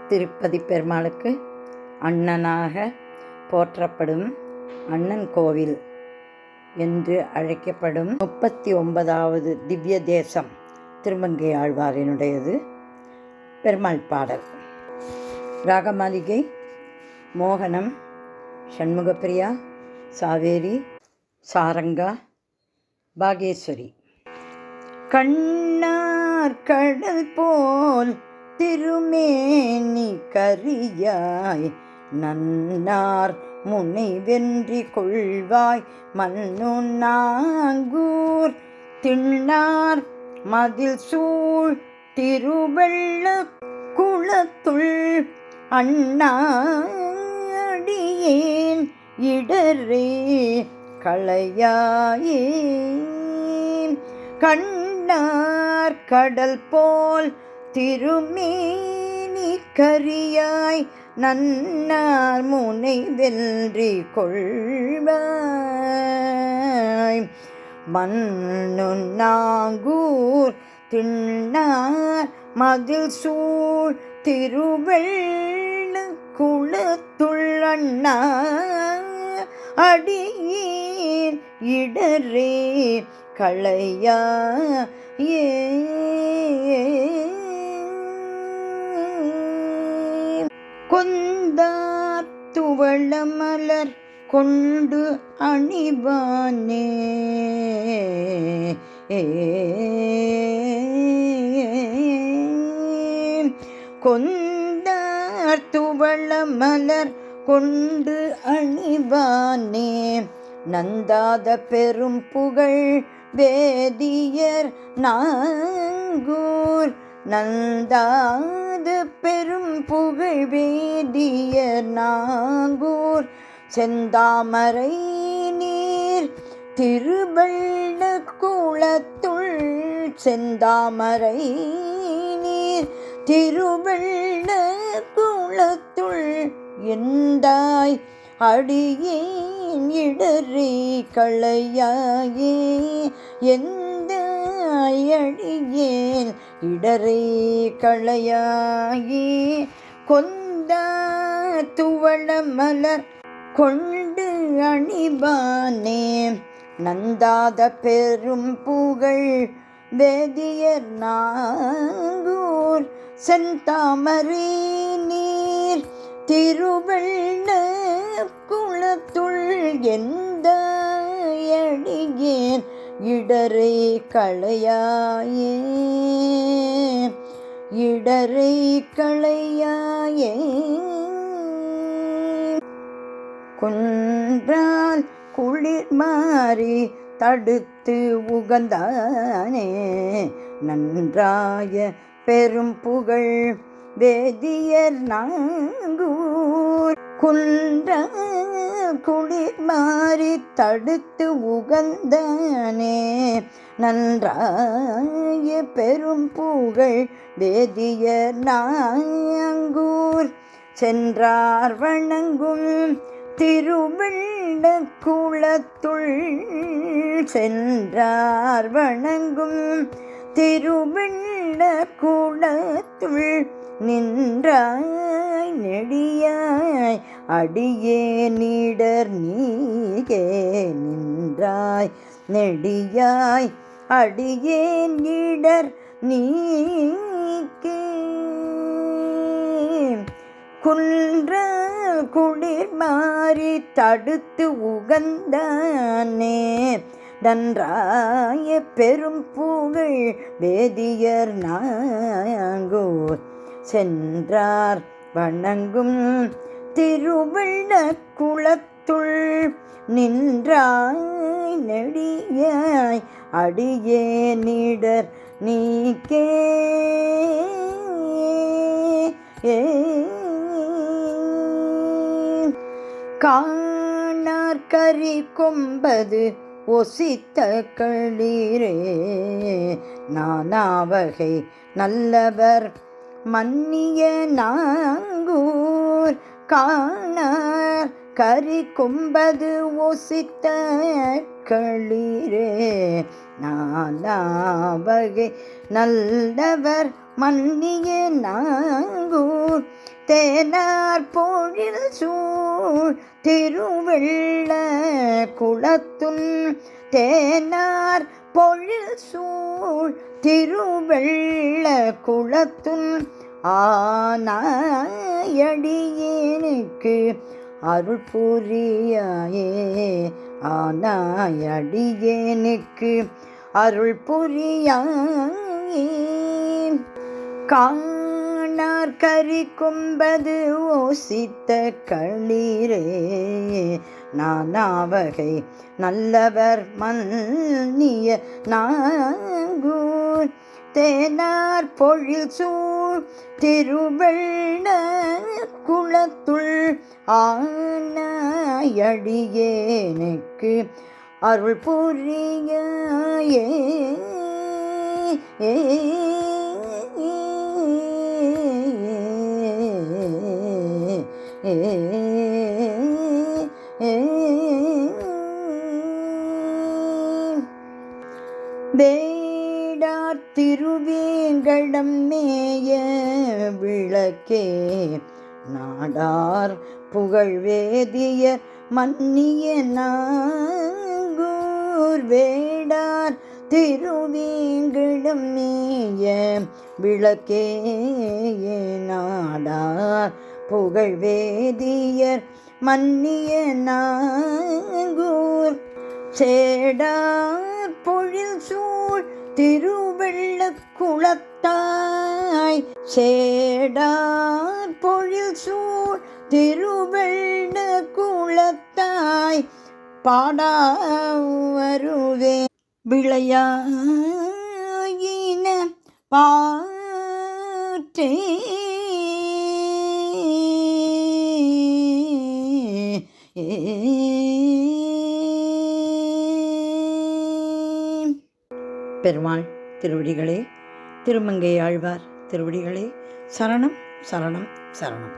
திருப்பதி பெருமாளுக்கு அண்ணனாக போற்றப்படும் அண்ணன் கோவில் என்று அழைக்கப்படும் 39வது திவ்ய தேசம் திருமங்கை ஆழ்வாரினுடையது. பெருமாள் பாடல். ராகமாளிகை மோகனம், ஷண்முகப்பிரியா, சாவேரி, சாரங்கா, பாகேஸ்வரி. கண்ணார் கடல் போல் திருமேனி கரியாய் நன்னார் முனை வென்றி கொள்வாய் மன்னுநாங்கூர் திண்ணார் மதில் சூழ் திருவெள்ள குளத்துள் அண்ணாடியேன் இடரே களையாயே. கண்ணார் கடல் போல் திருமேனி கரியாய் நன்னார் முனை வென்றி கொள்வாய் மன்னுநாங்கூர் திண்ணார் மதில் சூழ் திருவெள்ள குளத்துள் அண்ணா அடியேன் இடரே களையாயே. கொந்தார் துவளமலர் கொண்டு அணிவானே கொந்தார் துவளமலர் கொண்டு அணிவானே நந்தாத பெரும் புகழ் வேதியர் நாங்கூர் நந்தாத பெரும் புகழ் வேதியர் நாங்கூர் செந்தாமரை நீர் திருவெள்ள குளத்துள் செந்தாமரை நீர் திருவெள்ள குளத்துள் எந்தாய் அடியேன் இடரே களையாயே. எந்தாய் அடியேன் இடரே களையாயே. கொந்தா துவளமலர் கொண்டு அணிவானே நந்தாத பெரும் புகழ் வேதியர் நாங்கூர் செந்தாமரை நீர் திருவெள்ள குளத்துள் எந்தாய் அடியேன் இடரை களையாயே. இடரை களையாயே. குன்றால் குளிர் மாறி தடுத்து உகந்தானே நன்றாய பெரும் புகழ் வேதியர் நாங்கூர் குன்றா குளிர் மாறி தடுத்து உகந்தானே நன்றாய பெரும் புகழ் வேதியர் நாங்கூர் சென்றார் வணங்கும் திருவெள்ள குளத்துள் சென்றார் வணங்கும் திருவெள்ள குளத்துள் நின்றாய் நெடியாய் அடியே நீடர் நீகே நின்றாய் நெடியாய் அடியே நீடர் நீக்கே. குன்றால் குளிர் மாறி தடுத்து உகந்தானே நன்றாய பெரும் புகழ் வேதியர் நாங்கூர் சென்றார் வணங்கும் திருவெள்ள குளத்துள் நின்றாய் நெடியாய் அடியே நீடர் நீக்கே. காணார் கரி கொம்பது ஒசித்த களிரே நானாவகை நல்லவர் மன்னிய நாங்கூர் காணார் கரி கொம்பது ஒசித்த களிரே நாலாவகை நல்லவர் மன்னிய நாங்கூர் தேனார் பொழில் சூழ் திருவெள்ள குளத்துள் தேனார் பொழில் சூழ் திருவெள்ள குளத்துள் ஆனாயடியேனுக்கு அருள் புரியாயே ஆனாயடியேனுக்கு அருள் புரியாயே காணார் கரி கொம்பது ஓசித்த களிரே நானாவகை நல்லவர் மன்னிய நாங்கூர் தேனார் பொழில் சூழ் திருவெள்ள குளத்துள் ஆனாயடியேனுக்கு அருள் புரியாயே வேடார் திருவேங்கடம் மேய விளக்கே நாடார் புகழ்வேதியர் மன்னிய நாங்கூர் வேடார் திருவேங்கடம் மேய விளக்கே நாடார் புகழ்வேதியர் மன்னிய நாங்கூர் சேடார் பொழில் சூழ் திருவெள்ள குளத்தாய் சேடார் பொழில் சூழ் திருவெள்ள குளத்தாய் பாடாவருவே விளையாயின பாற்றே பெருமாள் திருவடிகளே, திருமங்கை ஆழ்வார் திருவடிகளே, சரணம் சரணம் சரணம்.